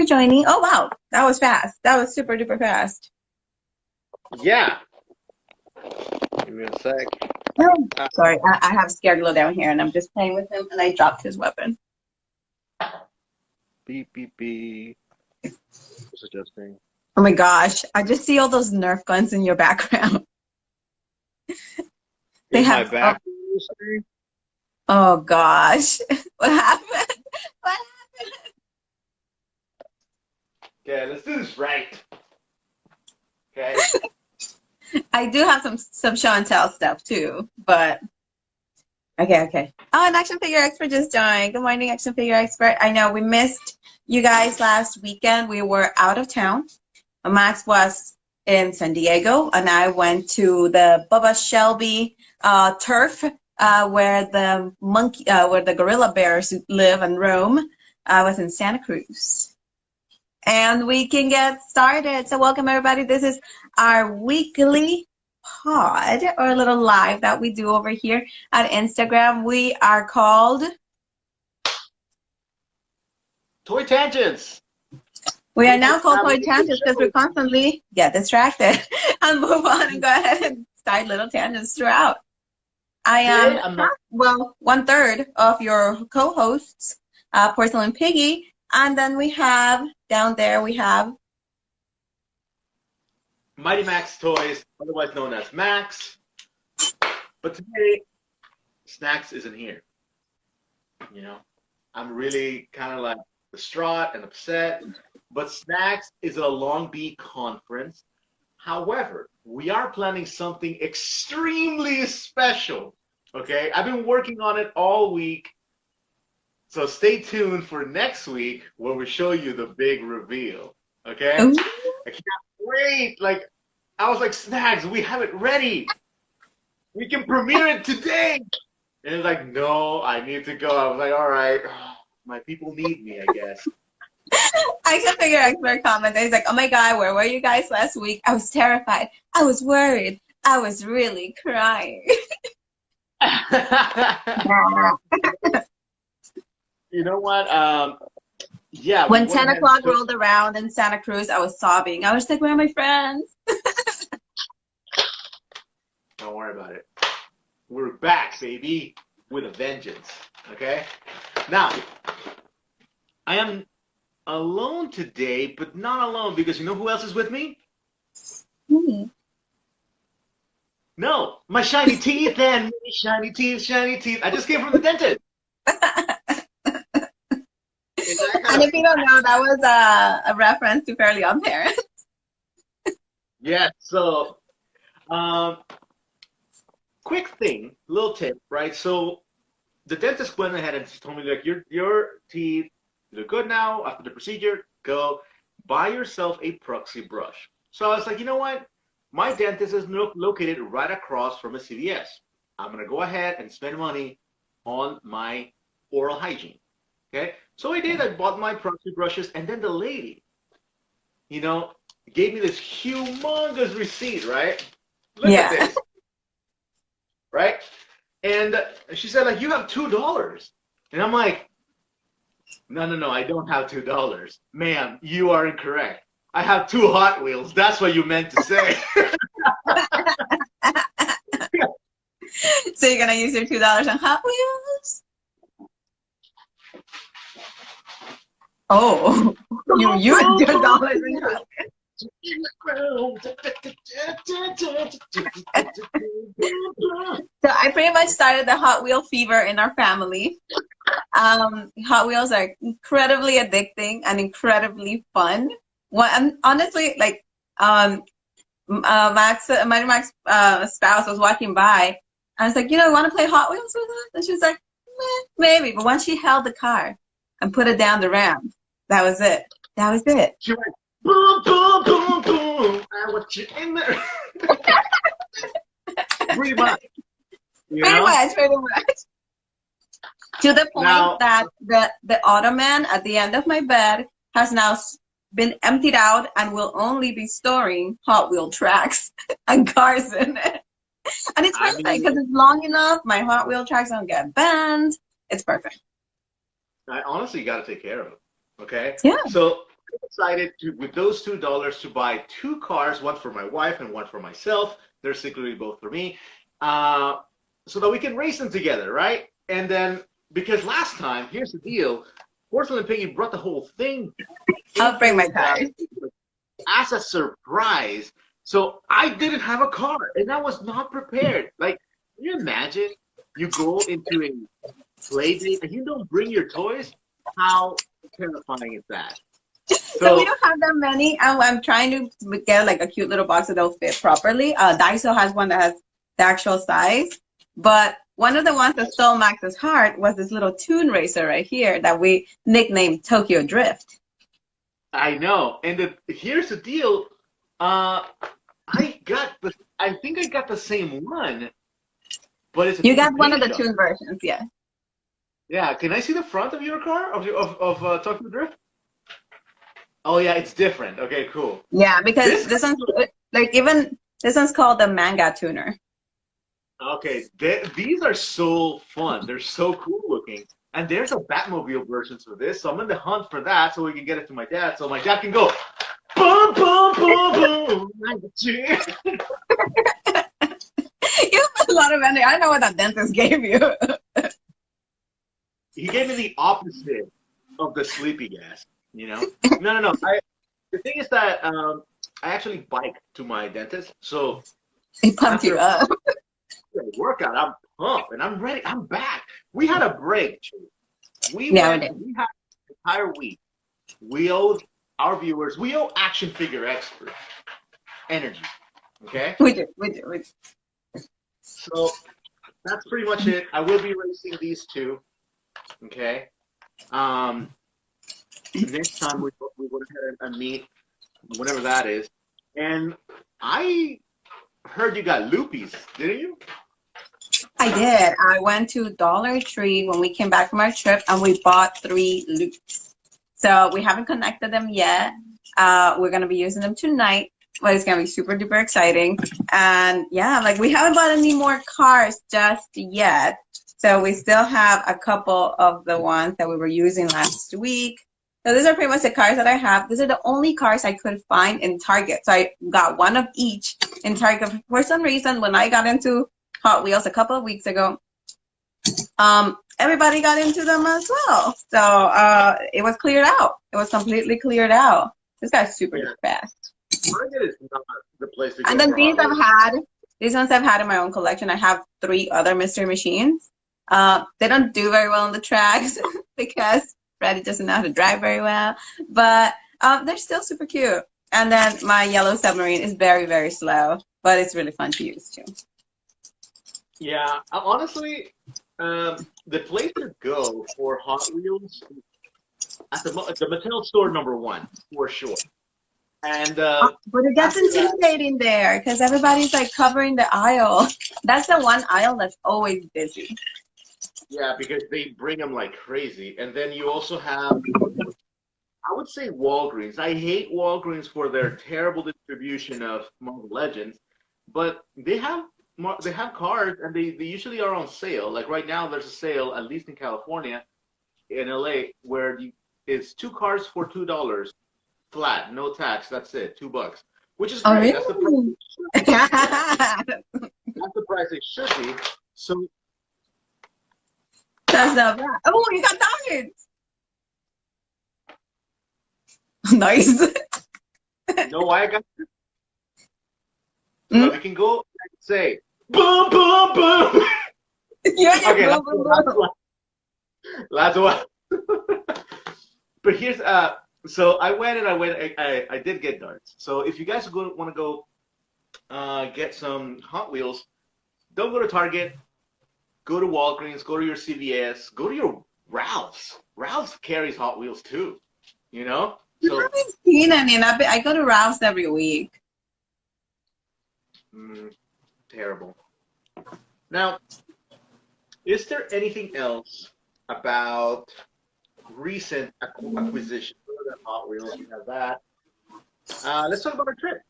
for joining. Oh, wow. That was fast. That was super duper fast. Yeah. Give me a sec. Oh, sorry, I have Scareglow down here, and I'm just playing with him, and I dropped his weapon. Beep, beep, beep. Just adjusting. Oh my gosh, I just see all those Nerf guns in your background. They In my have. back. Oh gosh, what happened? What happened? Okay, let's do this right. Okay. I do have some show and tell stuff too, but okay. Oh, an action figure expert just joined. Good morning, action figure expert. I know we missed you guys last weekend. We were out of town. Max was in San Diego, and I went to the Bubba Shelby turf where the gorilla bears live and roam. I was in Santa Cruz. And we can get started. So welcome everybody. This is our weekly pod or a little live that we do over here at Instagram. We are called Toy Tangents. We are now called Toy Tangents because we constantly get distracted and move on and go ahead and start little tangents throughout. I am, well, 1/3 of your co-hosts, Porcelain Piggy, and then we have, down there we have Mighty Max Toys, otherwise known as Max. But today, Snacks isn't here. You know, I'm really kind of like distraught and upset. But Snacks is at a Long Beach conference. However, we are planning something extremely special. Okay, I've been working on it all week. So stay tuned for next week where we show you the big reveal. Okay? Ooh. I can't wait. Like, I was like, Snacks, we have it ready. We can premiere it today. And it's like, no, I need to go. I was like, all right, my people need me, I guess. I can figure expert comment. He's like, oh my God, where were you guys last week? I was terrified. I was worried. I was really crying. You know what? Yeah. When 10 o'clock rolled around in Santa Cruz, I was sobbing. I was like, where are my friends? Don't worry about it. We're back, baby, with a vengeance. Okay? Now, I am alone today, but not alone because you know who else is with me? Hmm. No, my shiny teeth and shiny teeth, shiny teeth. I just came from the dentist. And if you don't know, that was a reference to Fairly Odd Parents. Yeah, so quick thing, little tip, right? So the dentist went ahead and told me, like, your teeth look good now. After the procedure, go buy yourself a proxy brush. So I was like, you know what? My dentist is located right across from a CVS. I'm going to go ahead and spend money on my oral hygiene. Okay? So I did. I bought my proxy brushes, and then the lady, you know, gave me this humongous receipt, right? Look at this. Right? And she said, like, you have $2. And I'm like, no, I don't have $2. Ma'am, you are incorrect. I have 2 Hot Wheels. That's what you meant to say. So you're going to use your $2 on Hot Wheels? Oh, you used $2 in Hot Wheels. So I pretty much started the Hot Wheel fever in our family. Hot Wheels are incredibly addicting and incredibly fun. And honestly, like, Max spouse was walking by. I was like, you know, you want to play Hot Wheels with us? And she was like, maybe. But once she held the car and put it down the ramp, that was it. That was it. She went, boom, boom, boom, boom. I want you in there. Pretty much. Pretty much. To the point now, that the ottoman at the end of my bed has now been emptied out and will only be storing Hot Wheel tracks and cars in it. And it's perfect because it's long enough. My Hot Wheel tracks don't get bent. It's perfect. I honestly got to take care of it. Okay? Yeah. So decided to, with those $2, to buy 2 cars, one for my wife and one for myself. They're secretly both for me, so that we can race them together, right? And then, because last time, here's the deal, Porcelain Piggy brought the whole thing I'll bring my tires. as a surprise. So I didn't have a car, and I was not prepared. Like, can you imagine you go into a play date and you don't bring your toys? How terrifying is that? So we don't have that many. I'm trying to get like a cute little box that will fit properly. Daiso has one that has the actual size, but one of the ones that stole Max's heart was this little Toon Racer right here that we nicknamed Tokyo Drift. I know, and here's the deal. I think I got the same one, but it's you got one of the Toon versions, yeah. Yeah, can I see the front of your car of Tokyo Drift? Oh yeah, it's different. Okay, cool. Yeah, because this one's like even this one's called the Manga Tuner. Okay, these are so fun. They're so cool looking. And there's a Batmobile version for this, so I'm in the hunt for that so we can get it to my dad, so my dad can go boom, boom, boom, boom. You have a lot of energy. I know what that dentist gave you. He gave me the opposite of the sleepy gas, you know? No. The thing is that I actually bike to my dentist, so he pumped you up. Workout, I'm pumped and I'm ready. I'm back. We had a break. We had an entire week. We owe our viewers, we owe action figure experts energy. Okay? We do. So that's pretty much it. I will be racing these two. Okay? Next time we go ahead and meet, whatever that is. And I heard you got loopies, didn't you? I did. I went to Dollar Tree when we came back from our trip, and we bought 3 loops. So we haven't connected them yet. We're going to be using them tonight, but it's going to be super duper exciting. And yeah, like we haven't bought any more cars just yet. So we still have a couple of the ones that we were using last week. So these are pretty much the cars that I have. These are the only cars I could find in Target. So I got one of each in Target. For some reason, when I got into Hot Wheels a couple of weeks ago, everybody got into them as well. So it was cleared out. It was completely cleared out. This guy's super fast. Target is not the place to go. And then these ones I've had in my own collection. I have 3 other mystery machines. They don't do very well on the tracks because Freddie doesn't know how to drive very well. But they're still super cute. And then my yellow submarine is very, very slow, but it's really fun to use too. Yeah, honestly, the place to go for Hot Wheels at the Mattel store #1 for sure. And but it gets intimidating there because everybody's like covering the aisle. That's the one aisle that's always busy. Yeah, because they bring them like crazy. And then you also have, I would say Walgreens. I hate Walgreens for their terrible distribution of Marvel Legends, but they have cars, and they usually are on sale. Like right now, there's a sale, at least in California, in LA, where it's 2 cars for $2 flat, no tax. That's it, $2, which is great. Oh, really? That's the price it should be. So that's not bad. Oh, you got diamonds. Nice. No, I got. So we can go and say boom, boom, boom. Yeah, okay, boom, boom. Last one. But here's so I did get darts. So if you guys want to go get some Hot Wheels, don't go to Target. Go to Walgreens. Go to your CVS. Go to your Ralph's. Ralph's carries Hot Wheels too. You know. So, I haven't seen any. And I go to Ralph's every week. Terrible. Now, is there anything else about recent acquisitions? Hot Wheels, we have that. Let's talk about our trip.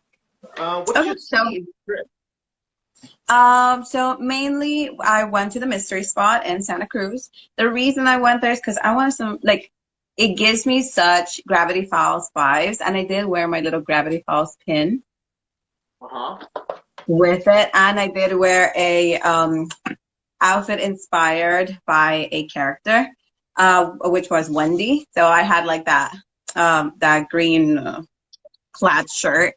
What did you see in the trip? So mainly I went to the mystery spot in Santa Cruz. The reason I went there is because I wanted some, like, it gives me such Gravity Falls vibes. And I did wear my little Gravity Falls pin with it. And I did wear a outfit inspired by a character, which was Wendy. So I had like that green plaid shirt.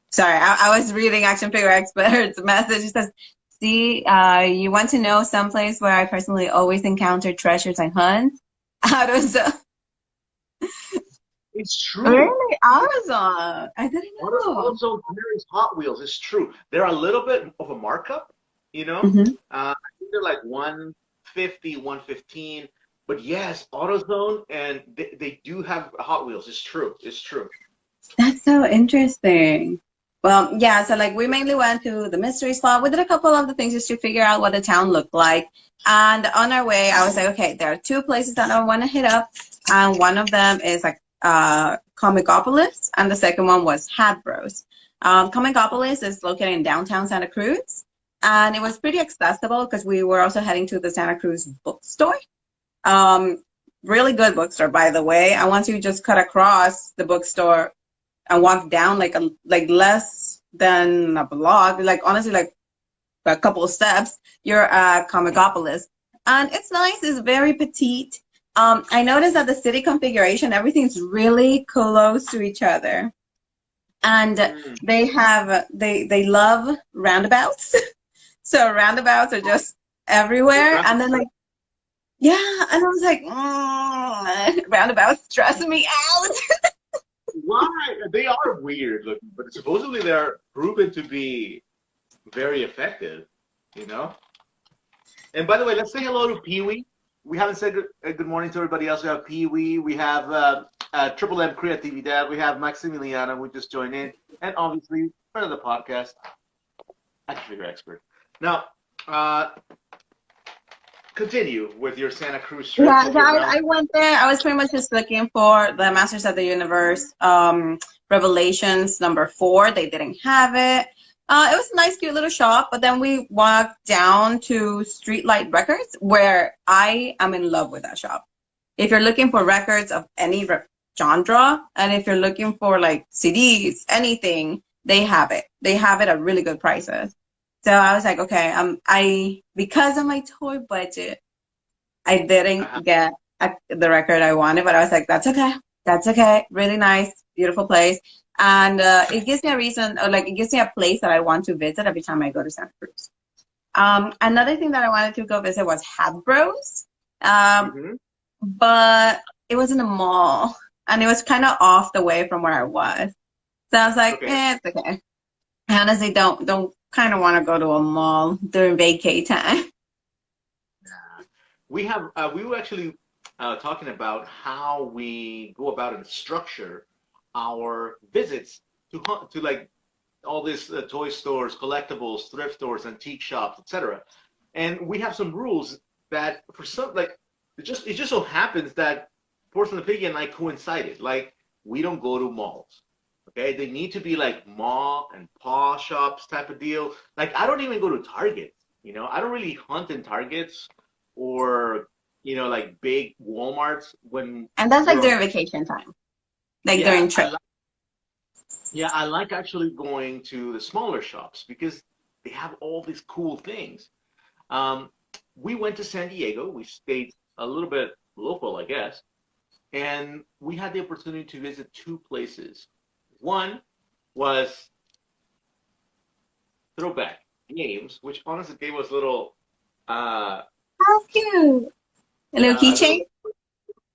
Sorry, I was reading Action Figure Expert's message. It says, see, you want to know some place where I personally always encounter treasures and hunts? AutoZone. It's true. Really? AutoZone. I didn't know. AutoZone carries Hot Wheels. It's true. They're a little bit of a markup, you know? I think they're like 150, 115. But yes, AutoZone, and they do have Hot Wheels. It's true. It's true. That's so interesting. Well, yeah, so like we mainly went to the mystery spot. We did a couple of the things just to figure out what the town looked like. And on our way, I was like, okay, there are two places that I want to hit up. And one of them is like Comicopolis, and the second one was Hasbro's. Comicopolis is located in downtown Santa Cruz. And it was pretty accessible because we were also heading to the Santa Cruz bookstore. Really good bookstore, by the way. I want to just cut across the bookstore and walk down like less than a block, like honestly like a couple of steps. You're at Comicopolis, and it's nice. It's very petite. I noticed that the city configuration, everything's really close to each other, and they love roundabouts. So roundabouts are just everywhere, and then like. Yeah, and I was like, roundabouts stressing me out. Why? They are weird looking, but supposedly they're proven to be very effective, you know? And by the way, let's say hello to Pee-wee. We haven't said good morning to everybody else. We have Pee-wee. We have Triple M Creatividad. We have Maximiliano, who just joined in. And obviously, friend of the podcast, Action Figure Expert. Now, continue with your Santa Cruz trip. Yeah, so I went there. I was pretty much just looking for the Masters of the Universe Revelations #4. They didn't have it. It was a nice, cute little shop, but then we walked down to Streetlight Records, where I am in love with that shop. If you're looking for records of any genre, and if you're looking for like CDs, anything, they have it. They have it at really good prices. So I was like, okay, because of my toy budget, I didn't get the record I wanted, but I was like, that's okay. That's okay. Really nice, beautiful place. And it gives me a reason, or like it gives me a place that I want to visit every time I go to Santa Cruz. Another thing that I wanted to go visit was Hasbro's, but it was in a mall, and it was kind of off the way from where I was. So I was like, it's okay. I honestly don't kind of want to go to a mall during vacay time. We were actually talking about how we go about and structure our visits to like all these toy stores, collectibles, thrift stores, antique shops, etc. And we have some rules that for some, like it just so happens that Porcelain Piggy and I coincided. Like we don't go to malls. Okay, they need to be like mall and paw shops type of deal. Like I don't even go to Target. You know, I don't really hunt in Targets or like big Walmarts when. And that's like during vacation time, like during trip. I like actually going to the smaller shops because they have all these cool things. We went to San Diego. We stayed a little bit local, I guess, and we had the opportunity to visit two places. One was Throwback Games, which honestly gave us a little. How cute! A little keychain.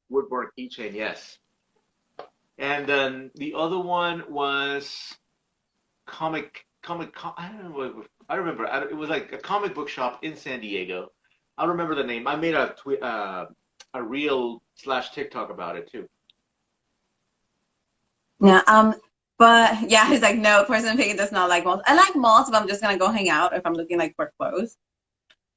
Woodwork keychain, yes. And then the other one was comic. I don't know. I remember. It was like a comic book shop in San Diego. I remember the name. I made a reel / TikTok about it too. Yeah. But yeah, he's like, no, Porcelain Piggy does not like malls. I like malls if I'm just gonna go hang out, if I'm looking like for clothes.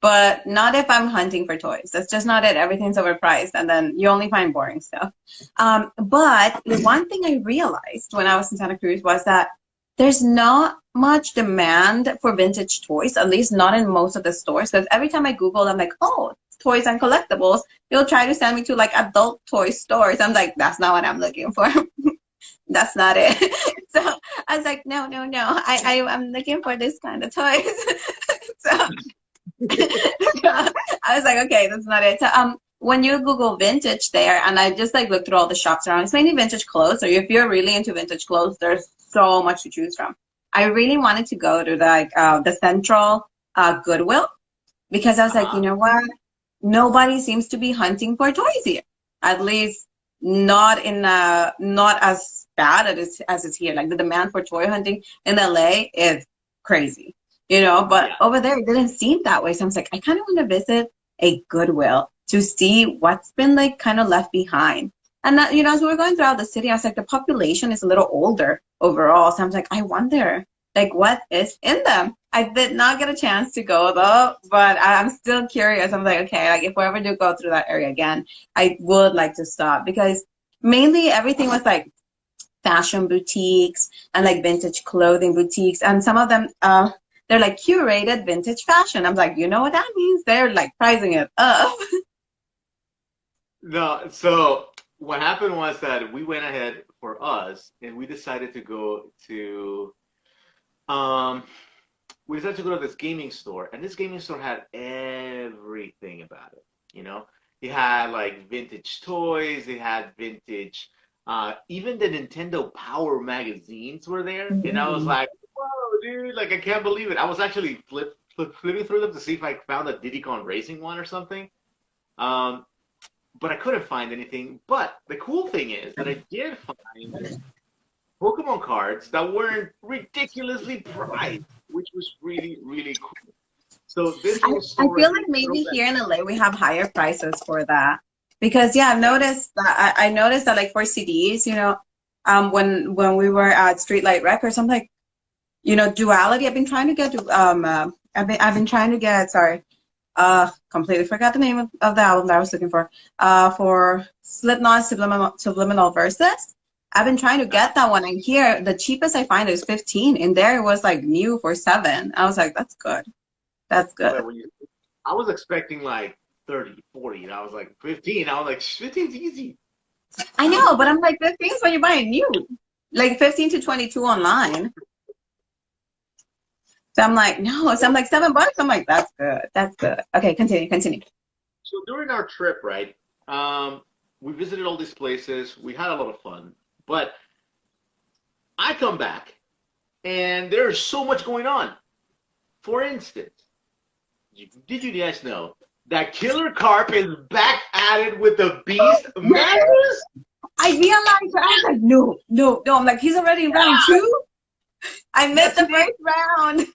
But not if I'm hunting for toys. That's just not it. Everything's overpriced, and then you only find boring stuff. But the one thing I realized when I was in Santa Cruz was that there's not much demand for vintage toys, at least not in most of the stores. Because every time I Google, I'm like, oh, toys and collectibles, he'll try to send me to like adult toy stores. I'm like, that's not what I'm looking for. That's not it. So I was like, no, no, no. I'm looking for this kind of toys. so, so I was like, okay, that's not it. So when you Google vintage there, and I just like looked through all the shops around, it's mainly vintage clothes. So if you're really into vintage clothes, there's so much to choose from. I really wanted to go to the central Goodwill because I was like, you know what? Nobody seems to be hunting for toys here. At least not as bad as it's here. Like the demand for toy hunting in LA is crazy, but over there it didn't seem that way. So I was like, I kind of want to visit a Goodwill to see what's been like kind of left behind. And that, as we were going throughout the city, I was like, the population is a little older overall. So I'm like, I wonder, like, what is in them? I did not get a chance to go though, but I'm still curious. I'm like, okay, like if we ever do go through that area again, I would like to stop because mainly everything was like fashion boutiques and like vintage clothing boutiques. And some of them, they're like curated vintage fashion. I'm like, you know what that means? They're like pricing it up. No, so what happened was that we went ahead for us and we decided to go to this gaming store, and this gaming store had everything about it. It had like vintage toys, it had vintage, even the Nintendo Power magazines were there, and I was like, "Whoa, dude! Like I can't believe it." I was actually flipping through them to see if I found a Diddy Kong Racing one or something, but I couldn't find anything. But the cool thing is that I did find Pokemon cards that weren't ridiculously priced, which was really, really cool. So this I whole store feel like maybe here in LA we have higher prices for that because I've noticed that I noticed that like for CDs, when we were at Streetlight Records, I'm like, Duality. I've been trying to get I've been trying to get completely forgot the name of the album that I was looking for Slipknot Subliminal Verses. I've been trying to get that one, and here the cheapest I find is 15, and there it was like new for 7. I was like, that's good. That's good. I was expecting like 30, 40, and I was like 15. I was like, 15's easy. I know, but I'm like, 15 is when you buy a new, like 15 to 22 online. So I'm like, no. So I'm like, $7. I'm like, that's good. That's good. Okay, continue. So during our trip, right, we visited all these places. We had a lot of fun. But I come back, and there's so much going on. For instance, did you guys know that Killer Carp is back at it with the Beast mattress? I realized, I was like, no. I'm like, he's already in round 2? I missed the first round.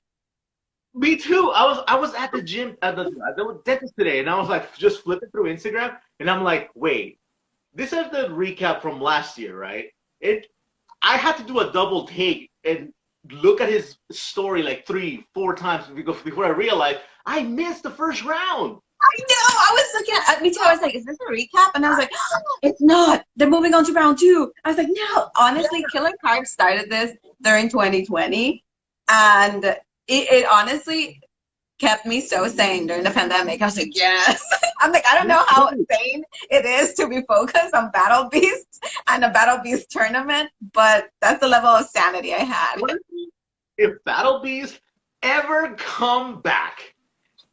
Me too. I was at the gym at the dentist today, and I was like just flipping through Instagram, and I'm like, wait, this is the recap from last year, right? I had to do a double take and look at his story like 3-4 times before I realized I missed the first round. I know. I was looking at me too. I was like, is this a recap? And I was like, oh, it's not. They're moving on to round 2. I was like, no. Honestly, Killer Carp started this during 2020, and it honestly kept me so sane during the pandemic. I was like, yes. I'm like, I don't know how insane it is to be focused on Battle Beasts and a Battle Beast tournament, but that's the level of sanity I had. If Battle Beast ever come back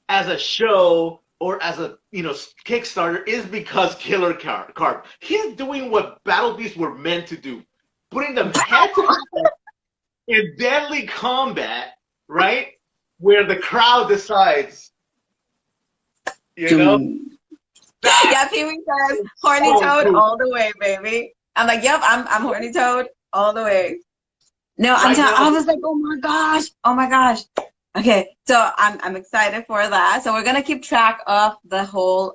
as a show or as a Kickstarter, is because Killer Carp. He's doing what Battle Beasts were meant to do, putting them head to head in deadly combat, right? Where the crowd decides, Yeah, Pee-wee says, horny toad all the way, baby. I'm like, yep, I'm horny toad all the way. No, I was like, oh my gosh. Okay, so I'm excited for that. So we're gonna keep track of the whole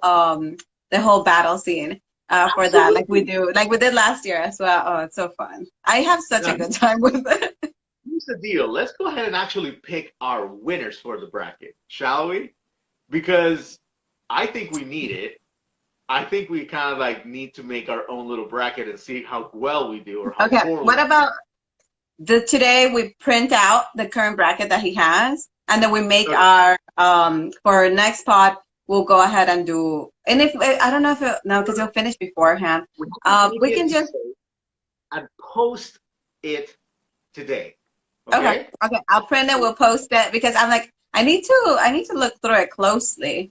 battle scene for that, like we did last year as well. Oh, it's so fun. I have such a good time with it. Here's the deal. Let's go ahead and actually pick our winners for the bracket, shall we? Because I think we need it. I think we kind of like need to make our own little bracket and see how well we do or how poorly. What about today we print out the current bracket that he has, and then we make our for next pod we'll go ahead and do. And if I don't know if no, because it'll finish beforehand. We have to We take can it just and post it today. okay. Okay? Okay, I'll print it. We'll post it because I'm like I need to look through it closely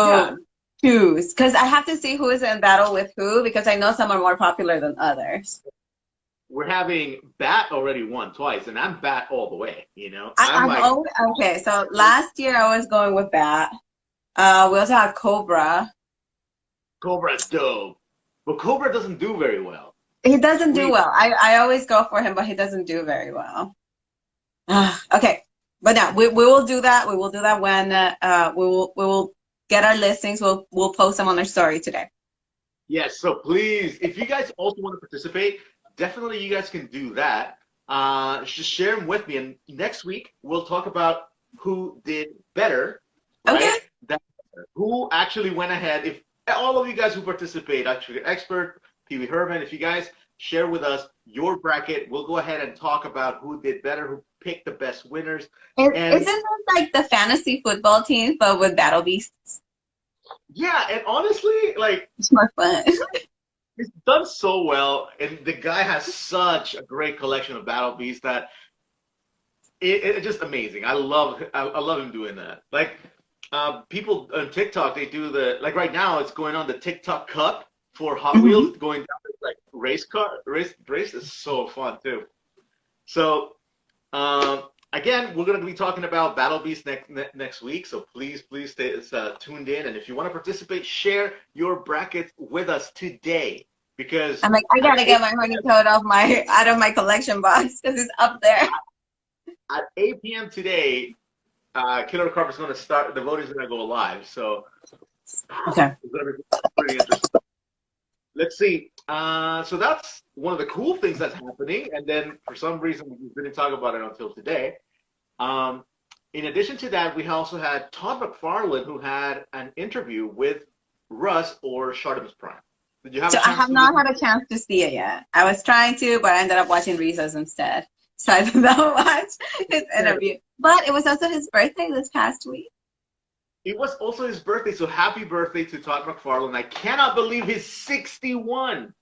Yeah. to choose because I have to see who is in battle with who because I know some are more popular than others. We're having Bat already won twice, and I'm Bat all the way, you know? I'm I've like, always okay. So last year I was going with Bat. We also had Cobra. Cobra's dope. But Cobra doesn't do very well. He doesn't do We well. I always go for him, but he doesn't do very well. Okay, but now we will do that. We will do that when we will get our listings. We'll post them on our story today. Yes, so please, if you guys also want to participate, definitely you guys can do that. Just share them with me, and next week we'll talk about who did better, Okay. right? That who actually went ahead. If all of you guys who participate, actually expert, Pee Wee Herman, if you guys share with us your bracket, we'll go ahead and talk about who did better, who picked the best winners, Isn't and this like the fantasy football teams, but with battle beasts? yeah, and honestly, like It's more fun. he's done so well, and the guy has such a great collection of battle beasts that it's just amazing. I love him doing that. Like people on TikTok, they do the like right now it's going on the TikTok Cup for Hot Mhm. Wheels going down this, like race is so fun too. So again, we're going to be talking about Battle Beast next week. So please stay tuned in, and if you want to participate, share your brackets with us today because I'm like, I at gotta get 8 my honey coat off my out of my collection box because it's up there. at 8 p.m. today, Killer Carp is going to start. The voting is going to go live, so Okay. it's going to be pretty interesting. Let's see. So that's one of the cool things that's happening, and then for some reason we didn't talk about it until today. Um, in addition to that, we also had Todd McFarlane, who had an interview with Russ or Shartimus Prime. Did you have So a I chance have to not listen? had a chance to see it yet. I was trying to, but I ended up watching Reese's instead. So I did not watch his interview. But it was also his birthday this past week. It was also his birthday, so happy birthday to Todd McFarlane. I cannot believe he's 61.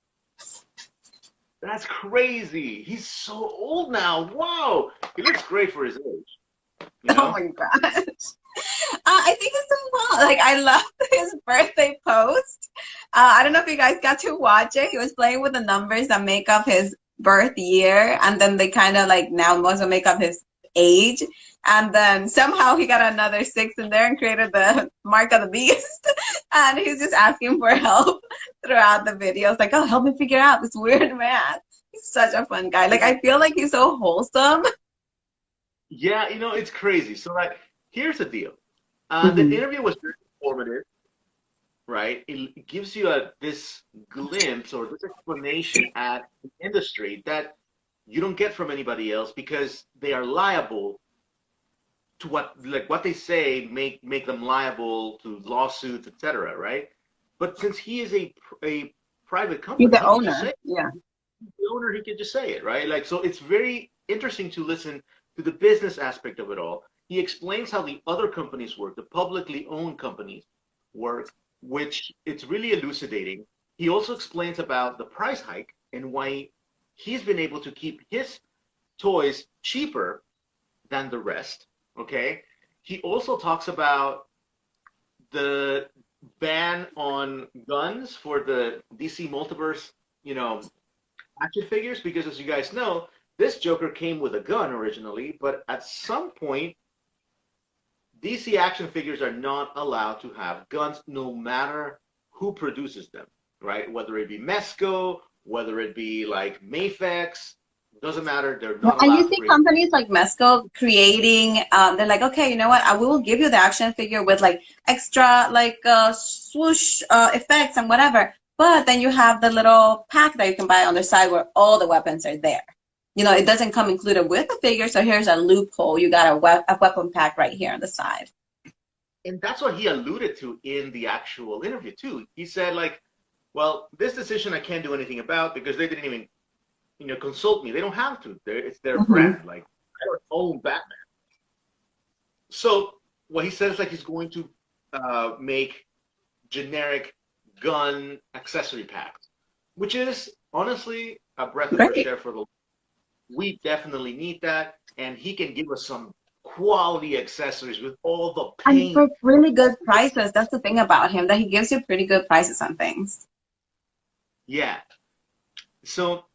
That's crazy. He's so old now. Wow. He looks great for his age, you Oh know? my gosh. I think it's so well. Like I love his birthday post. I don't know if you guys got to watch it. He was playing with the numbers that make up his birth year, and then they kind of like now also make up his age. And then somehow he got another six in there and created the mark of the beast. And he's just asking for help throughout the video. It's like, oh, help me figure out this weird math. He's such a fun guy. Like I feel like he's so wholesome. Yeah, you know, it's crazy. So, like, here's the deal. The Mhm. interview was very informative, right? It gives you this glimpse or this explanation at the industry that you don't get from anybody else because they are liable to what they say make them liable to lawsuits, etc. Right? But since he is a private He's company, the he can just owner. say Yeah. the owner, he can just say it, right? Like, so it's very interesting to listen to the business aspect of it all. He explains how the other companies work, the publicly owned companies work, which it's really elucidating. He also explains about the price hike and why he's been able to keep his toys cheaper than the rest. Okay. He also talks about the ban on guns for the DC multiverse, you know, action figures because, as you guys know, this Joker came with a gun originally, but at some point, DC action figures are not allowed to have guns, no matter who produces them, right? Whether it be Mesco, whether it be like Mafex, doesn't matter. They're Well, not and allowed you to see create. companies like Mesco creating, they're like, okay, you know what? I will give you the action figure with like extra like swoosh effects and whatever. But then you have the little pack that you can buy on the side where all the weapons are there. You know, it doesn't come included with the figure, so here's a loophole. You got a weapon pack right here on the side. And that's what he alluded to in the actual interview too. He said like, well, this decision I can't do anything about because they didn't even, consult me. They don't have to. It's their Hmm. brand. Like I don't own Batman. So what he says, like he's going to make generic gun accessory packs, which is honestly a breath of fresh Great. air for the. We definitely need that, and he can give us some quality accessories with all the And paint. for really good prices. That's the thing about him, that he gives you pretty good prices on things. Yeah. So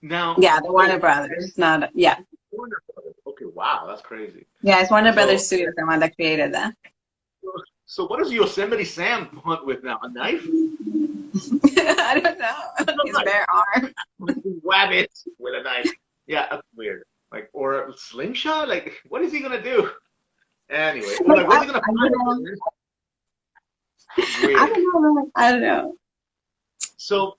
now, Yeah, the Warner Brothers. Not yeah. Warner Brothers. Okay, wow, that's crazy. Yeah, it's Warner So, Brothers Studios, the one that created that. so what does Yosemite Sam hunt with now? A knife? I don't know. His bare arm. Whab it with a knife. Yeah, that's weird. Like, or a slingshot? Like, what is he gonna do? Anyway, or Like, like, what's he gonna you know, find? I Weird. don't know. I don't know. So,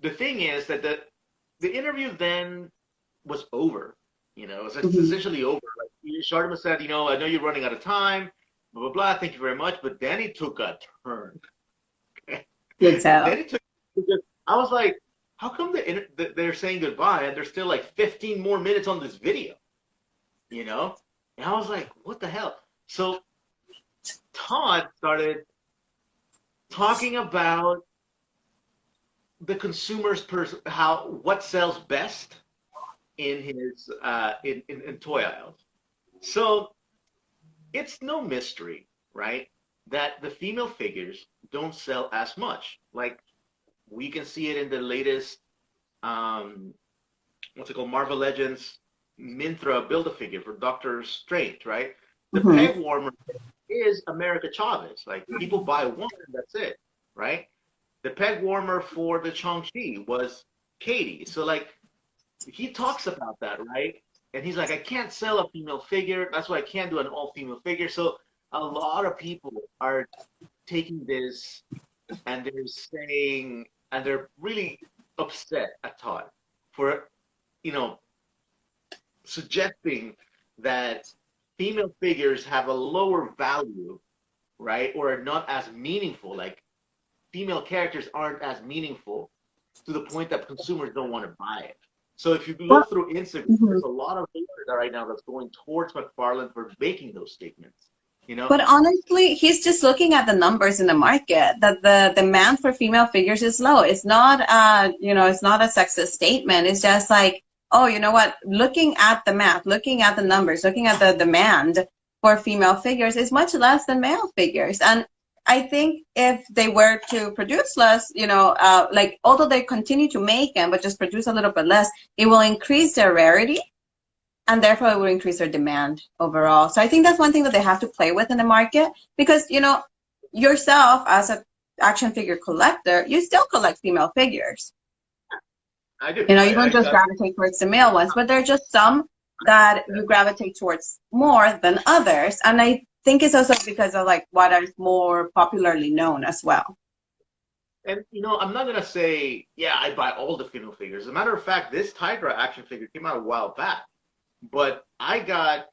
the thing is that the interview then was over. You know, it's Mhm. essentially over. Like, Sharma said, you know, I know you're running out of time, blah blah blah. Thank you very much. But then he took a turn. Good Then tell. it took. I was like, how come they're saying goodbye and there's still like 15 more minutes on this video? You know, and I was like, what the hell? So Todd started talking about the consumer's how what sells best in his in toy aisles. So it's no mystery, right, that the female figures don't sell as much. Like we can see it in the latest um, what's it called, Marvel Legends Mintra Build-A-Figure for Doctor Strange, right? The Hmm. peg warmer is America Chavez. Like people buy one and that's it, right? The peg warmer for the Chang-Chi was Katie. So like he talks about that, right? And he's like, I can't sell a female figure. That's why I can't do an all-female figure. So a lot of people are taking this and they're saying, and they're really upset at Todd for, you know, suggesting that female figures have a lower value, right, or are not as meaningful. Like female characters aren't as meaningful to the point that consumers don't want to buy it. So if you Well, look through Instagram, mhm. there's a lot of hatred right now that's going towards McFarlane for making those statements. You know, But honestly, he's just looking at the numbers in the market. That the demand for female figures is low. It's not it's not a sexist statement. It's just like, oh, you know what? Looking at the math, looking at the numbers, looking at the demand for female figures is much less than male figures. And I think if they were to produce less, like although they continue to make them, but just produce a little bit less, it will increase their rarity and therefore it will increase their demand overall. So I think that's one thing that they have to play with in the market because, yourself as an action figure collector, you still collect female figures. I do. You don't just gravitate towards the male ones, but there are just some that you gravitate towards more than others. And I think it's also because of like what is more popularly known as well. And I'm not gonna say, yeah, I buy all the female figures. As a matter of fact, this Tigra action figure came out a while back, but I got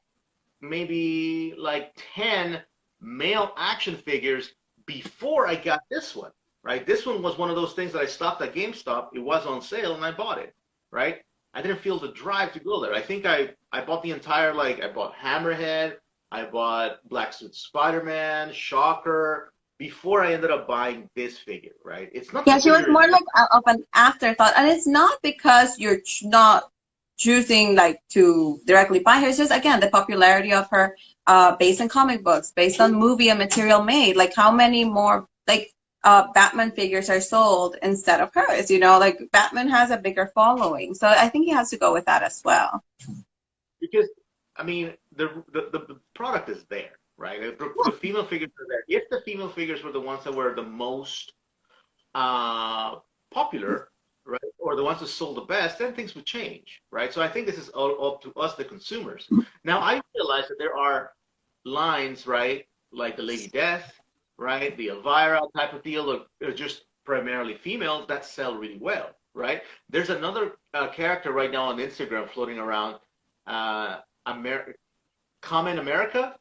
maybe like 10 male action figures before I got this one, right? This one was one of those things that I stopped at GameStop. It was on sale and I bought it, right? I didn't feel the drive to go there. I think I bought the entire, like, I bought Hammerhead, I bought Black Suit Spider-Man, Shocker, before I ended up buying this figure, right? It's not the Yeah, she was figure more itself. like of an afterthought, and it's not because you're not choosing like to directly buy her. It's just again the popularity of her, based on comic books, based on movie and material made. Like how many more like Batman figures are sold instead of hers? Like Batman has a bigger following, so I think he has to go with that as well. Because I mean, the product is there, right? The female figures are there. If the female figures were the ones that were the most popular, right, or the ones that sold the best, then things would change, right? So I think this is all up to us, the consumers. Now I realize that there are lines, right, like the Lady Death, right, the Elvira type of deal, are just primarily females that sell really well, right? There's another character right now on Instagram floating around, Common America.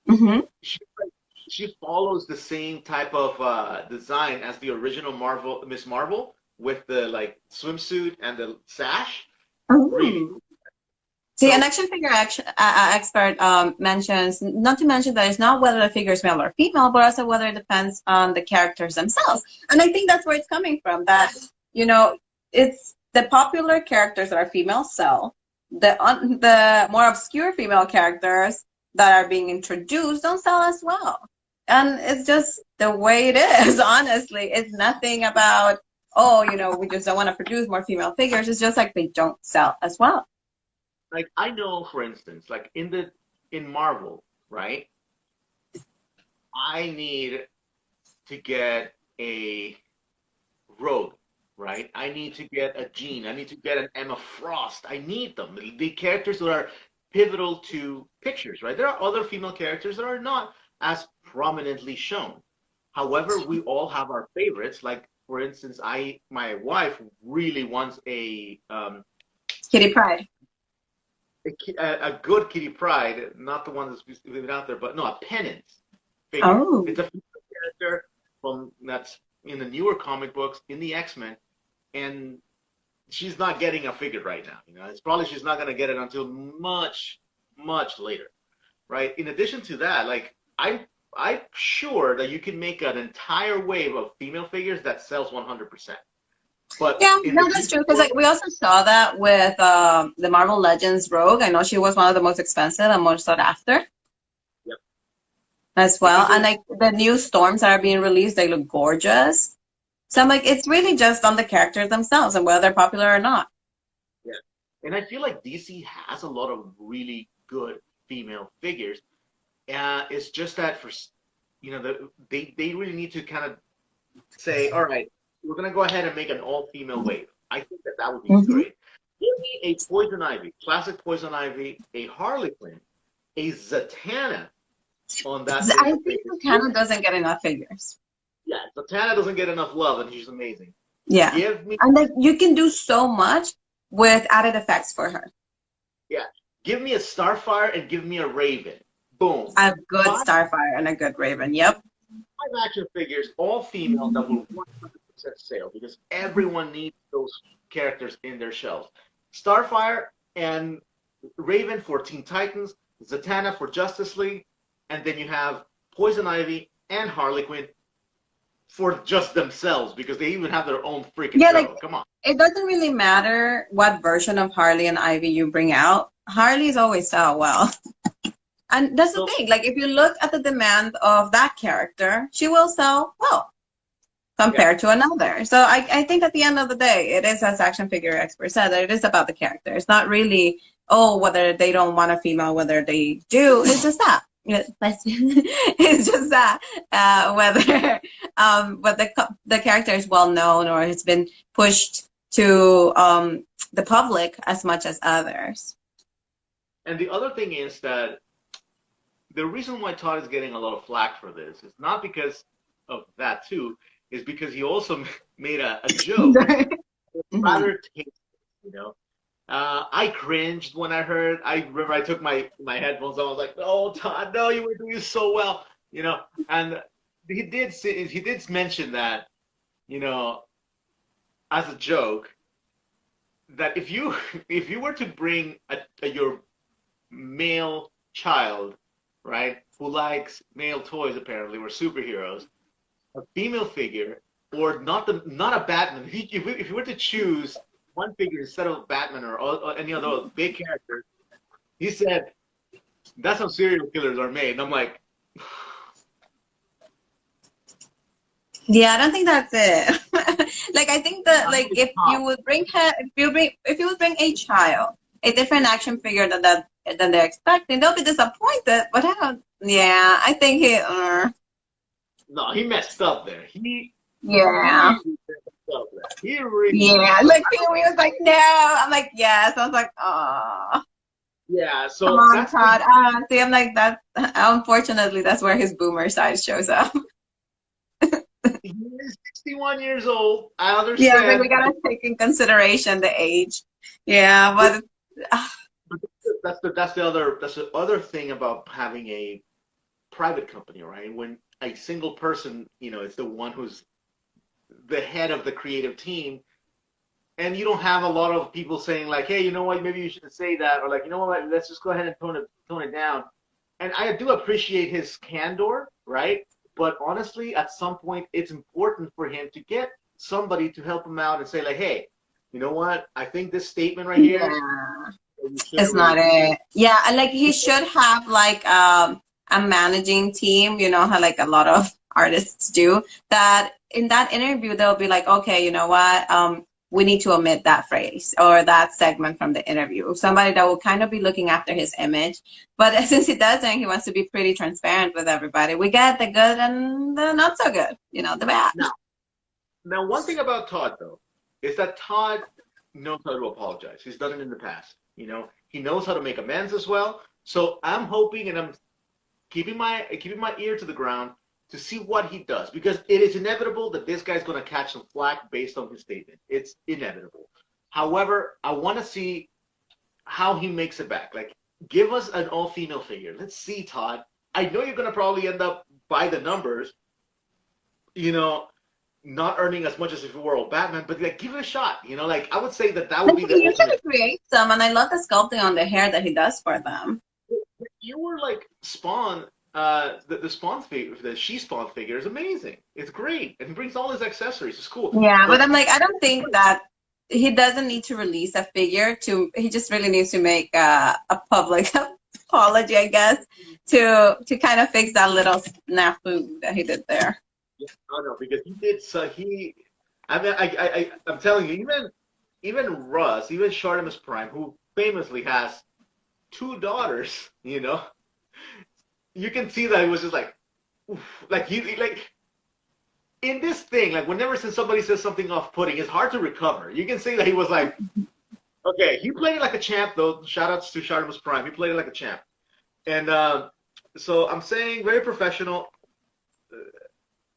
Mm-hmm. She follows the same type of design as the original Miss Marvel, with the like swimsuit and the sash. Really, Ooh. See, an So action figure expert mentions, not to mention that it's not whether the figure is male or female, but also whether it depends on the characters themselves. And I think that's where it's coming from, that, you know, it's the popular characters that are female sell, the more obscure female characters that are being introduced don't sell as well. And it's just the way it is, honestly. It's nothing about, oh, you know, we just don't want to produce more female figures. It's just like they don't sell as well. like I know, for instance, like in Marvel, right? I need to get a Rogue, right? I need to get a Jean. I need to get an Emma Frost. I need them. The characters that are pivotal to pictures, right? There are other female characters that are not as prominently shown. However, we all have our favorites. Like, for instance, my wife really wants Kitty Pryde. a good Kitty Pryde, not the one that's been out there, but no, a Penance figure. Oh. It's a female character that's in the newer comic books in the X-Men, and she's not getting a figure right now. You know, it's probably she's not going to get it until much, much later, right? In addition to that, like I'm sure that you can make an entire wave of female figures that sells 100%. But Yeah, no, that's true. Because like we also saw that with the Marvel Legends Rogue. I know she was one of the most expensive and most sought after. Yep. As well. Because And like the new storms that are being released, they look gorgeous. So I'm like, it's really just on the characters themselves and whether they're popular or not. yeah, and I feel like DC has a lot of really good female figures. It's just that they really need to kind of say, all right, we're gonna go ahead and make an all-female wave. I think that would be Mm-hmm. great. Give me a Poison Ivy, classic Poison Ivy, a Harley Quinn, a Zatanna on that I wave of think figures. Zatanna doesn't get enough figures. Yeah, Zatanna doesn't get enough love, and she's amazing. Yeah. Give me, And like you can do so much with added effects for her. yeah, give me a Starfire and give me a Raven. Boom. A good Five Starfire and a good Raven. Yep. action figures, all female, that will 100% sale because everyone needs those characters in their shelves. Starfire and Raven for Teen Titans, Zatanna for Justice League, and then you have Poison Ivy and Harley Quinn for just themselves because they even have their own freaking Yeah, show. like Come on. it doesn't really matter what version of Harley and Ivy you bring out. Harley's always sell well. And that's the So, thing. Like if you look at the demand of that character, she will sell well compared to another. So I think at the end of the day, it is, as action figure expert said, that it is about the character. It's not really, oh, whether they don't want a female, whether they do. It's just that. It's just that whether the character is well known or has been pushed to the public as much as others. and the other thing is that the reason why Todd is getting a lot of flack for this is not because of that too, is because he also made a joke. Rather tasteless, you know. I cringed when I heard. I remember I took my headphones on. I was like, "Oh, Todd, no, you were doing so well," you know. And he did mention that, you know, as a joke, that if you were to bring your male child, right, who likes male toys apparently or superheroes, a female figure, or not a Batman. If you were to choose one figure instead of Batman or any other big character, he said that's how serial killers are made. And I'm like, Yeah, I don't think that's it. Like I think that like if you would bring a child, a different action figure than they're expecting, they'll be disappointed. But I think no, he messed up there. He yeah. really messed up there. He really Yeah, like he was like, no. I'm like, yes. I was like, oh, yeah. So come on, that's Todd. See, I'm like that. Unfortunately, that's where his boomer side shows up. he is 61 years old. I Yeah, understand. but we gotta take in consideration the age. Yeah, but That's the other thing about having a private company, right? When a single person, you know, is the one who's the head of the creative team, and you don't have a lot of people saying like, hey, you know what, maybe you shouldn't say that, or like, you know what, let's just go ahead and tone it down. And I do appreciate his candor, right? But honestly, at some point, it's important for him to get somebody to help him out and say like, hey, you know what, I think this statement right here, Yeah. you It's shouldn't not really. it. Yeah, and like he should have like a managing team, you know how like a lot of artists do, that in that interview they'll be like, okay, you know what? We need to omit that phrase or that segment from the interview. Somebody that will kind of be looking after his image. But since he doesn't, he wants to be pretty transparent with everybody. We get the good and the not so good, you know, the bad. Now, one thing about Todd though is that Todd knows how to apologize. He's done it in the past. You know, he knows how to make amends as well. So I'm hoping, and I'm keeping my ear to the ground to see what he does, because it is inevitable that this guy's going to catch some flack based on his statement. It's inevitable. However, I want to see how he makes it back. Like, give us an all-female figure. Let's see, Todd. I know you're going to probably end up by the numbers, you know, not earning as much as if you were all Batman, but like, give it a shot. You know, like I would say that would be He the ultimate. usually creates some, and I love the sculpting on the hair that he does for them. You were like Spawn, the Spawn figure, the She Spawn figure is amazing. It's great, and he brings all his accessories. It's cool. Yeah, but But I'm like, I don't think that he doesn't need to release a figure to, he just really needs to make a public apology, I guess, to kind of fix that little snafu that he did there. no, because he did. So he, I mean, I'm telling you, even Russ, even Shartimus Prime, who famously has two daughters, you know, you can see that he was just like, oof, like he like in this thing, like whenever somebody says something off-putting, it's hard to recover. You can see that he was like, okay, he played it like a champ, though. Shout outs to Shartimus Prime. He played it like a champ. And so I'm saying very professional.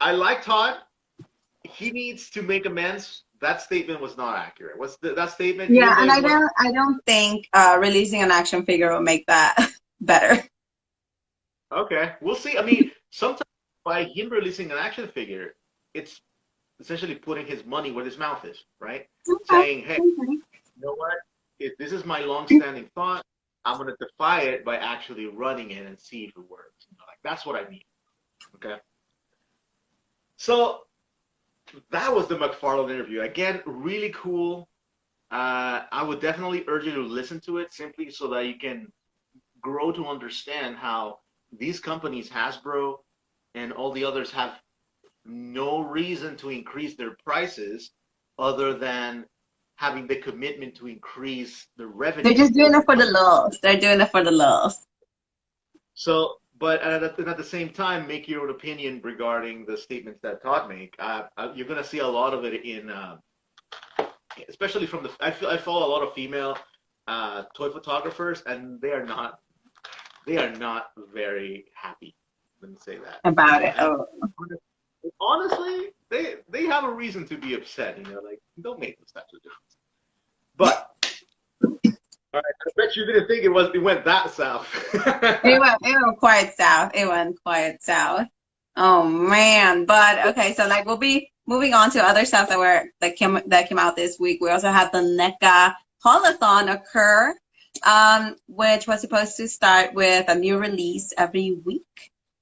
I like Todd. He needs to make amends. That statement was not accurate. That statement? Even Yeah, though and it was I don't think releasing an action figure will make that better. okay, we'll see. I mean, sometimes by him releasing an action figure, it's essentially putting his money where his mouth is, right? Okay. Saying, hey, you know what? If this is my long-standing thought, I'm going to defy it by actually running it and see if it works. You know, like that's what I mean. Okay. So that was the McFarlane interview. Again, really cool. I would definitely urge you to listen to it simply so that you can grow to understand how these companies, Hasbro and all the others, have no reason to increase their prices other than having the commitment to increase the revenue. They're just doing it for the lulz. They're doing it for the lulz. So, but at the same time, make your own opinion regarding the statements that Todd make. You're going to see a lot of it in, especially from the. I follow a lot of female toy photographers, and they are not very happy. Let me say that. About it. Oh. Honestly, they have a reason to be upset. You know, like don't make those types of jokes. But all right, I bet you didn't think it went that south. It went quite south. It went quite south. Oh man. But okay, so like we'll be moving on to other stuff that came out this week. We also had the NECA Polython occur, which was supposed to start with a new release every week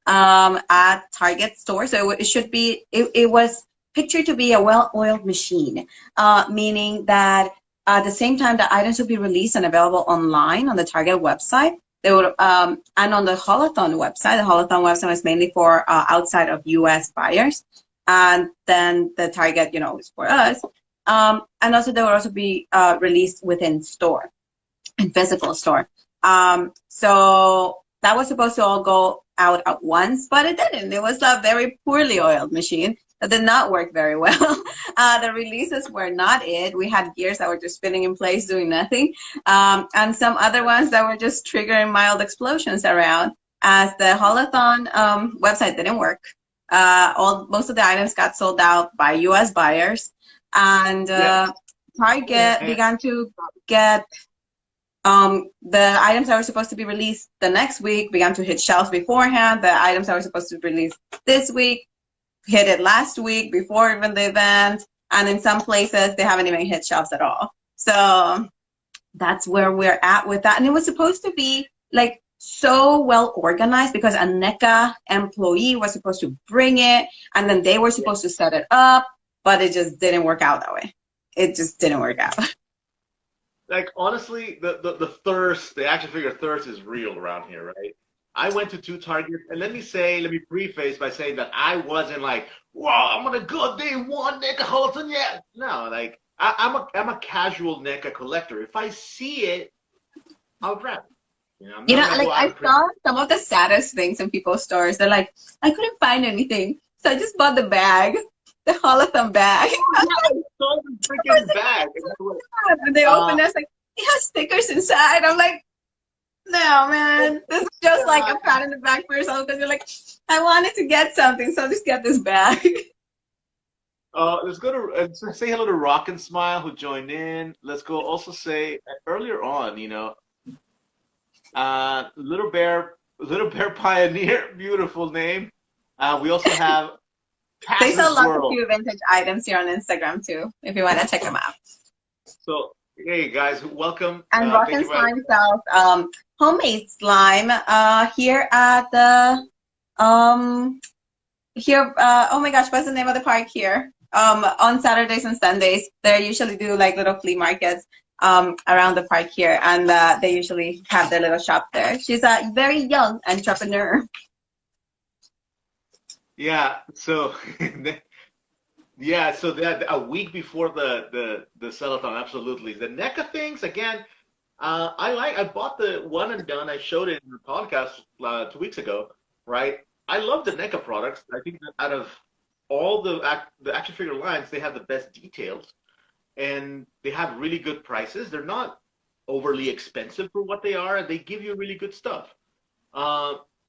at Target store. So it should be it was pictured to be a well-oiled machine, meaning that at the same time, the items will be released and available online on the Target website. They would, and on the Holothon website. The Holothon website is mainly for outside of U.S. buyers, and then the Target, is for us. And also, they will also be released within store, in physical store. So that was supposed to all go out at once, but it didn't. It was a very poorly oiled machine that did not work very well. The releases were not it. We had gears that were just spinning in place doing nothing, and some other ones that were just triggering mild explosions around, as the Holothon website didn't work. Most of the items got sold out by U.S. buyers, and Target began to get the items that were supposed to be released the next week began to hit shelves beforehand. The items that were supposed to be released this week hit it last week before even the event. And in some places, they haven't even hit shelves at all. So that's where we're at with that. And it was supposed to be like so well organized because a NECA employee was supposed to bring it and then they were supposed to set it up, but it just didn't work out that way. It just didn't work out. Like, honestly, the thirst, the action figure thirst is real around here, right? I went to 2 Targets, and let me preface by saying that I wasn't like, wow, I'm gonna go day one NECA Polython, yeah. No, like I'm a casual NECA collector. If I see it, I'll grab it. You know, I'm You not know, gonna like go out I and saw some of the saddest things in people's stores. They're like, I couldn't find anything. So I just bought the bag, the Holothon bag. I saw the freaking bag. And they open it, it's like, it has stickers inside. I'm like, no, man. This is just like a pat in the back for yourself because you're like, I wanted to get something, so I'll just get this bag. Let's go to say hello to Rock and Smile who joined in. Let's go also say earlier on, Little Bear Pioneer, beautiful name. We also have They sell lots of World. cute vintage items here on Instagram too, if you want to check them out. So, hey guys, welcome. And Rock and Slime sells homemade slime here at the oh my gosh, what's the name of the park here? On Saturdays and Sundays, they usually do like little flea markets around the park here, and they usually have their little shop there. She's a very young entrepreneur. Yeah, so yeah, so that a week before the sellathon, absolutely. The NECA things again. I bought the one and done. I showed it in the podcast 2 weeks ago, right? I love the NECA products. I think that out of all the action figure lines, they have the best details, and they have really good prices. They're not overly expensive for what they are, and they give you really good stuff.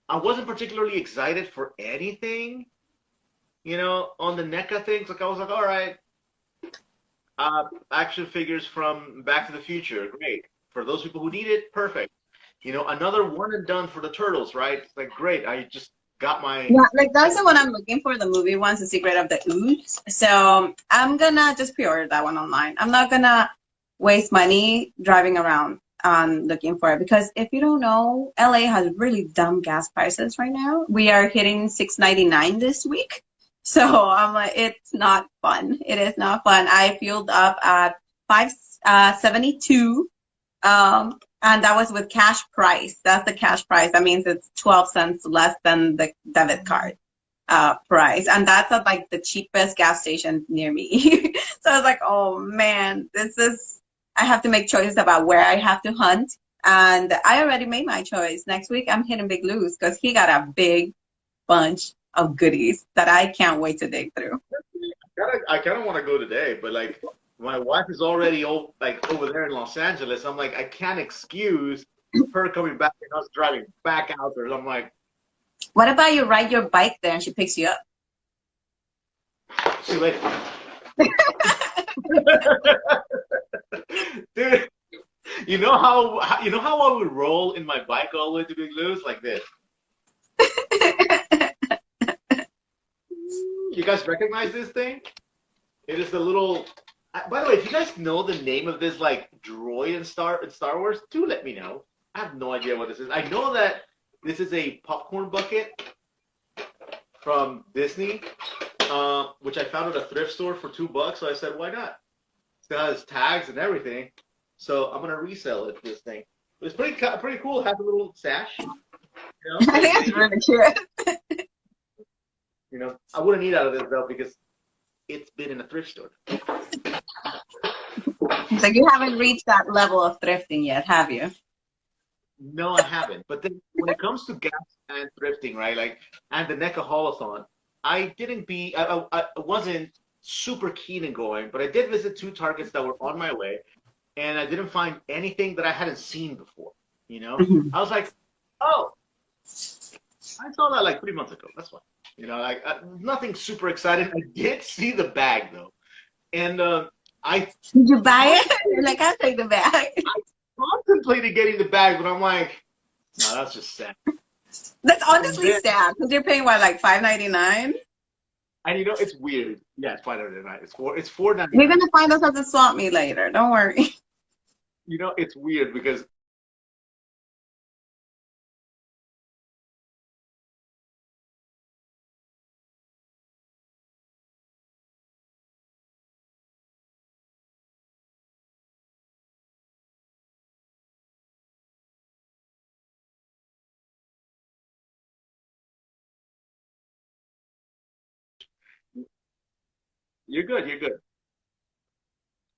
I wasn't particularly excited for anything, on the NECA things. Like I was like, all right, action figures from Back to the Future, great. For those people who need it, perfect. Another one and done for the Turtles, right? It's like, great. I just got my... Yeah, like that's the one I'm looking for, the movie one's The Secret of the Ooze. So I'm gonna just pre-order that one online. I'm not gonna waste money driving around looking for it because if you don't know, LA has really dumb gas prices right now. We are hitting $6.99 this week. So I'm like, it's not fun. It is not fun. I fueled up at $5.72. And that was with cash price. That's the cash price. That means it's 12 cents less than the debit card price. And that's at like the cheapest gas station near me. So I was like, oh man, I have to make choices about where I have to hunt. And I already made my choice. Next week, I'm hitting Big Lou's because he got a big bunch of goodies that I can't wait to dig through. I kind of want to go today, but like my wife is already over there in Los Angeles. I'm like, I can't excuse her coming back and us driving back out there. I'm like, what about you ride your bike there and she picks you up? See you later. Dude, you know how I would roll in my bike all the way to Big Lou's like this. You guys recognize this thing? It is the little. By the way, if you guys know the name of this like droid in Star Wars, do let me know. I have no idea what this is. I know that this is a popcorn bucket from Disney, which I found at a thrift store for $2. So I said, why not? It still has tags and everything. So I'm gonna resell it. This thing. It's pretty cool. It has a little sash. I think it's really cute. I wouldn't eat out of this though because it's been in a thrift store. So you haven't reached that level of thrifting yet, have you? No, I haven't. But then when it comes to gas and thrifting, right? Like, and the NECA Polython, I wasn't super keen in going, but I did visit 2 Targets that were on my way, and I didn't find anything that I hadn't seen before. Mm-hmm. I was like, oh, I saw that like 3 months ago. That's fine. Nothing super exciting. I did see the bag though, and did you buy it? You're like, I'll take the bag. I contemplated getting the bag, but I'm like, no, that's just sad. That's honestly sad because you're paying what, like $5.99? And you know, it's weird. Yeah, it's $5.99. It's You're $4.99. gonna find us at the swap meet later. Don't worry. You know, it's weird because you're good. You're good.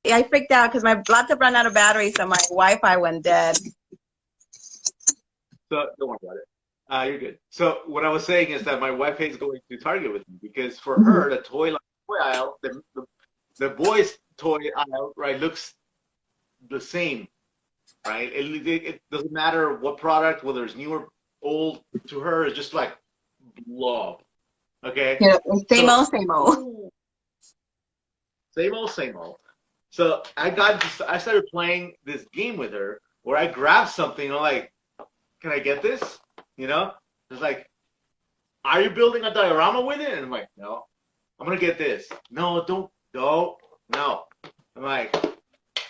I freaked out because my laptop ran out of battery, so my Wi-Fi went dead. So don't worry about it. You're good. So what I was saying is that my wife hates going to Target with me because for her, the toy aisle, the boys' toy aisle, right, looks the same, right? It doesn't matter what product, whether it's new or old. To her, it's just like blob. Okay, Yeah, same so old, same old. same old, same old. So I started playing this game with her where I grabbed something and I'm like, can I get this? You know, it's like, are you building a diorama with it? And I'm like, no, I'm gonna get this. No, don't, no. I'm like,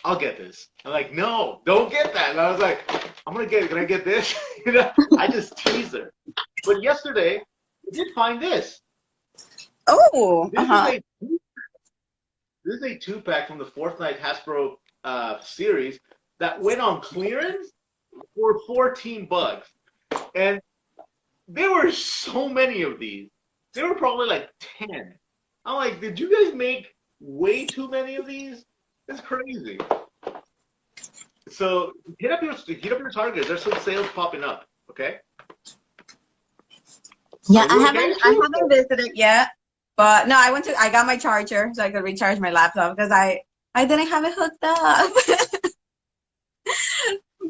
I'll get this. I'm like, no, don't get that. And I was like, I'm gonna get it. Can I get this? You know, I just teased her. But yesterday, I did find this. Oh, This is a this is a 2-pack from the Fortnite Hasbro series that went on clearance for $14. And there were so many of these. There were probably like 10. I'm like, did you guys make way too many of these? It's crazy. So hit up your Target. There's some sales popping up. Okay. Yeah, Are we okay? I haven't visited yet, but no, I got my charger so I could recharge my laptop because I didn't have it hooked up.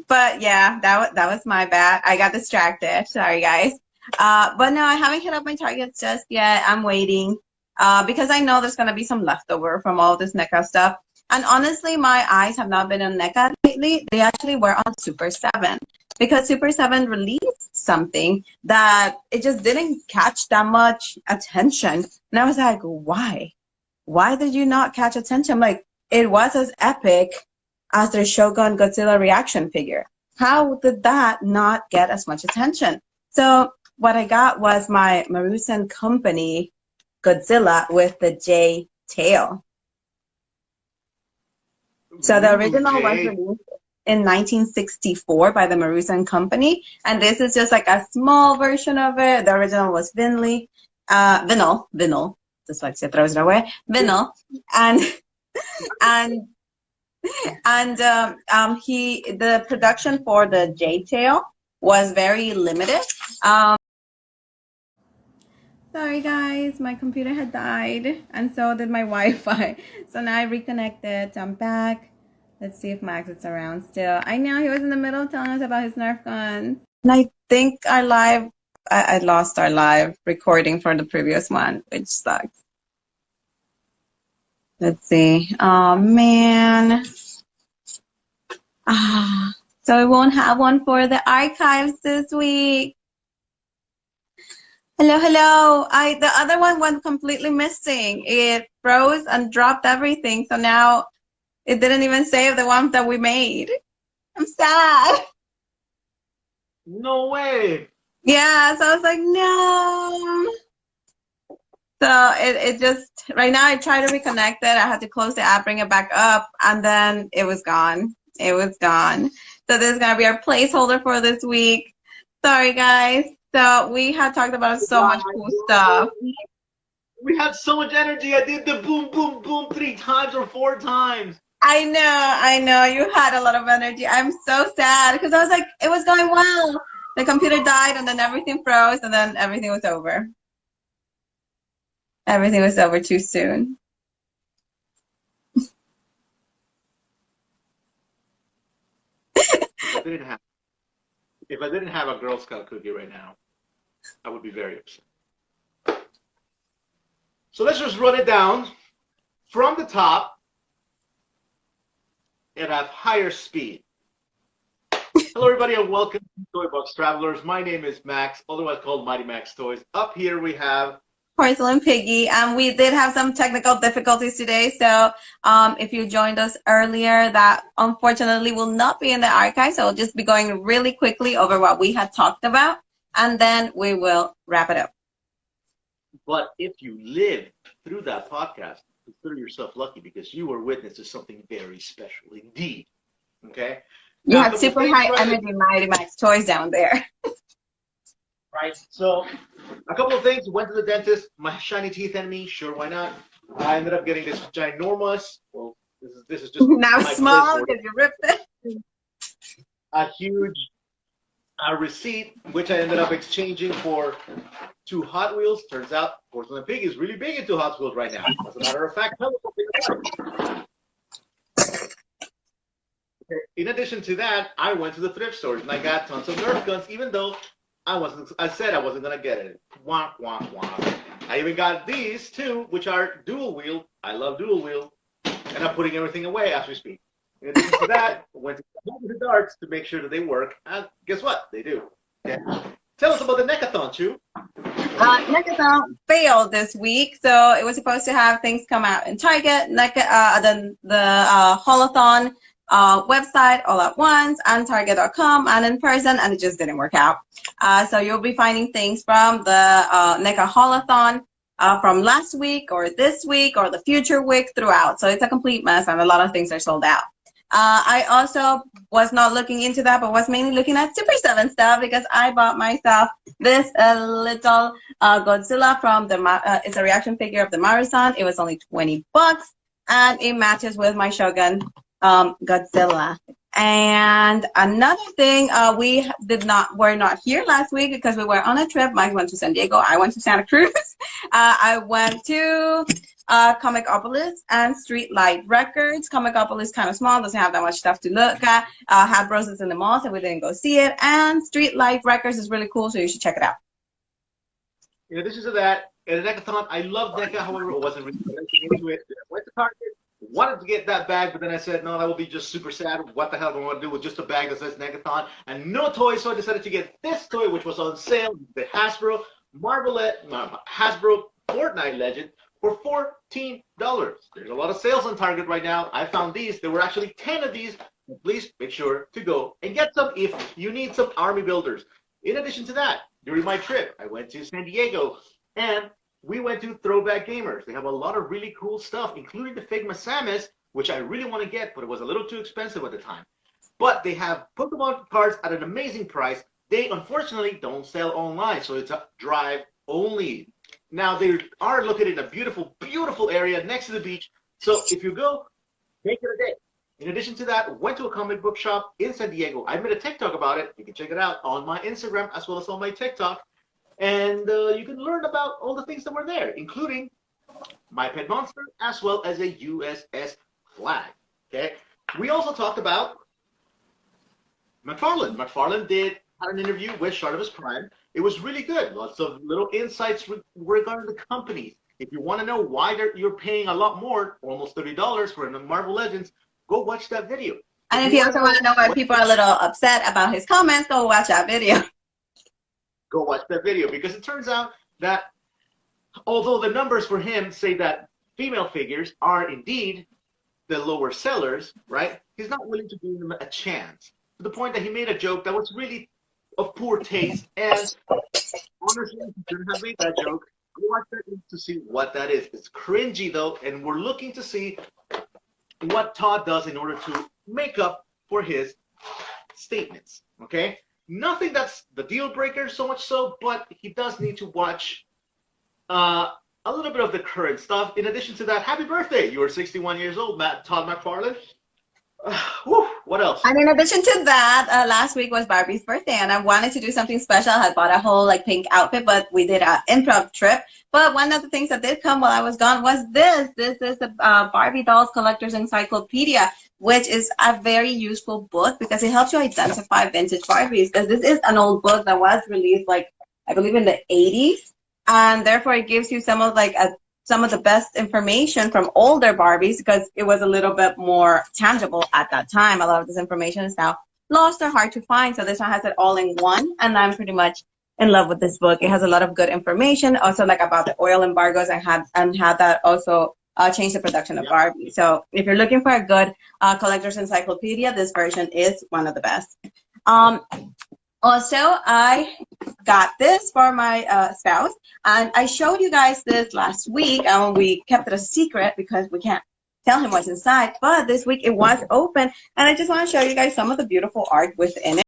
But yeah, that was my bad. I got distracted. Sorry, guys. But no, I haven't hit up my targets just yet. I'm waiting. Because I know there's gonna be some leftover from all this NECA stuff. And honestly, my eyes have not been on NECA lately. They actually were on Super 7 because Super 7 released something that it just didn't catch that much attention. And I was like, why? Why did you not catch attention? I'm like, it was as epic as their Shogun Godzilla reaction figure. How did that not get as much attention? So what I got was my Marusan Company Godzilla with the J tail. So the original was released in 1964 by the Marusan Company, and this is just like a small version of it. The original was Vinyl, dyslexia throws it away, vinyl, and and the production for the J tail was very limited. Sorry guys, my computer had died and so did my Wi-Fi. So now I reconnected, so I'm back. Let's see if Max is around still. I know he was in the middle telling us about his Nerf guns. And I think I lost our live recording for the previous one, which sucks. Let's see. Oh man. So we won't have one for the archives this week. Hello, hello. The other one went completely missing. It froze and dropped everything. So now it didn't even save the one that we made. I'm sad. No way. Yeah, so I was like, no. So it just, right now I try to reconnect it. I had to close the app, bring it back up, and then it was gone. It was gone. So this is going to be our placeholder for this week. Sorry, guys. So we had talked about so much cool stuff. We had so much energy. I did the boom, boom, boom 3 times or 4 times. I know. You had a lot of energy. I'm so sad because I was like, it was going well. The computer died and then everything froze and then everything was over. Everything was over too soon. If I didn't have a Girl Scout cookie right now, I would be very upset. So let's just run it down from the top and at higher speed. Hello, everybody, and welcome to Toy Box Travelers. My name is Max, otherwise called Mighty Max Toys. Up here we have Porcelain Piggy. We did have some technical difficulties today, so if you joined us earlier, that unfortunately will not be in the archive, so we'll just be going really quickly over what we had talked about, and then we will wrap it up. But if you lived through that podcast, consider yourself lucky because you were witness to something very special indeed. Okay? You Now, had super high energy Mighty Max toys down there. Right. So, a couple of things. Went to the dentist. My shiny teeth enemy. Sure, why not? I ended up getting this ginormous. Well, this is just now small because you ripped it. A huge receipt, which I ended up exchanging for 2 Hot Wheels. Turns out, Porcelain Pig is really big into Hot Wheels right now. As a matter of fact, in addition to that, I went to the thrift stores and I got tons of Nerf guns, even though I said I wasn't gonna get it. Womp womp womp. I even got these too, which are dual wheel. I love dual wheel, and I'm putting everything away as we speak. In addition to that, I went to the darts to make sure that they work, and guess what? They do. Yeah. Tell us about the NECA-thon, Chu. NECA-thon failed this week, so it was supposed to have things come out in Target, the Holothon website all at once, and Target.com, and in person, and it just didn't work out. So you'll be finding things from the NECA Holothon from last week or this week or the future week throughout. So it's a complete mess, and a lot of things are sold out. I also was not looking into that, but was mainly looking at Super 7 stuff because I bought myself this little Godzilla from the, it's a reaction figure of the Marathon. It was only $20, and it matches with my Shogun Godzilla. And another thing, were not here last week because we were on a trip. Mike went to San Diego. I went to Santa Cruz. I went to Comicopolis and Streetlight Records. Comicopolis kind of small, doesn't have that much stuff to look at. Had Roses in the Mall, so we didn't go see it. And Streetlight Records is really cool, so you should check it out. In addition to that, in the NECA-thon, I love NECA, however, I wasn't really into it. I went to Target, wanted to get that bag, but then I said, no, that will be just super sad. What the hell do I want to do with just a bag that says NECA-thon and no toys? So I decided to get this toy, which was on sale, the Hasbro Hasbro Fortnite Legend, for $14. There's a lot of sales on Target right now. I found these. There were actually 10 of these. Please make sure to go and get some if you need some army builders. In addition to that, during my trip, I went to San Diego and we went to Throwback Gamers. They have a lot of really cool stuff, including the Figma Samus, which I really want to get, but it was a little too expensive at the time. But they have Pokemon cards at an amazing price. They unfortunately don't sell online, so it's a drive only. Now, they are located in a beautiful, beautiful area next to the beach. So if you go, make it a day. In addition to that, went to a comic book shop in San Diego. I made a TikTok about it. You can check it out on my Instagram as well as on my TikTok. And you can learn about all the things that were there, including My Pet Monster, as well as a USS flag. Okay. We also talked about McFarlane. McFarlane had an interview with Shartimus Prime. It was really good. Lots of little insights regarding the companies. If you want to know why you're paying a lot more, almost $30 for Marvel Legends, go watch that video. And if you also want to know why people are a little upset about his comments, go watch that video. Go watch that video, because it turns out that although the numbers for him say that female figures are indeed the lower sellers, right? He's not willing to give them a chance, to the point that he made a joke that was really of poor taste. And honestly, if you shouldn't have made that joke, go watch that to see what that is. It's cringy though, and we're looking to see what Todd does in order to make up for his statements. Okay? Nothing that's the deal breaker so much so, but he does need to watch a little bit of the current stuff. In addition to that, happy birthday. You are 61 years old, Todd McFarlane. What else? And in addition to that, last week was Barbie's birthday, and I wanted to do something special. I had bought a whole pink outfit, but we did an improv trip. But one of the things that did come while I was gone was this. This is the Barbie Dolls Collector's Encyclopedia, which is a very useful book because it helps you identify vintage Barbies. Because this is an old book that was released, I believe, in the 80s, and therefore it gives you some of some of the best information from older Barbies because it was a little bit more tangible at that time. A lot of this information is now lost or hard to find. So this one has it all in one, and I'm pretty much in love with this book. It has a lot of good information, also like about the oil embargoes and how that also changed the production of Yep. Barbie. So if you're looking for a good collector's encyclopedia, this version is one of the best. Also, I got this for my spouse, and I showed you guys this last week, and we kept it a secret because we can't tell him what's inside. But this week it was open, and I just want to show you guys some of the beautiful art within it.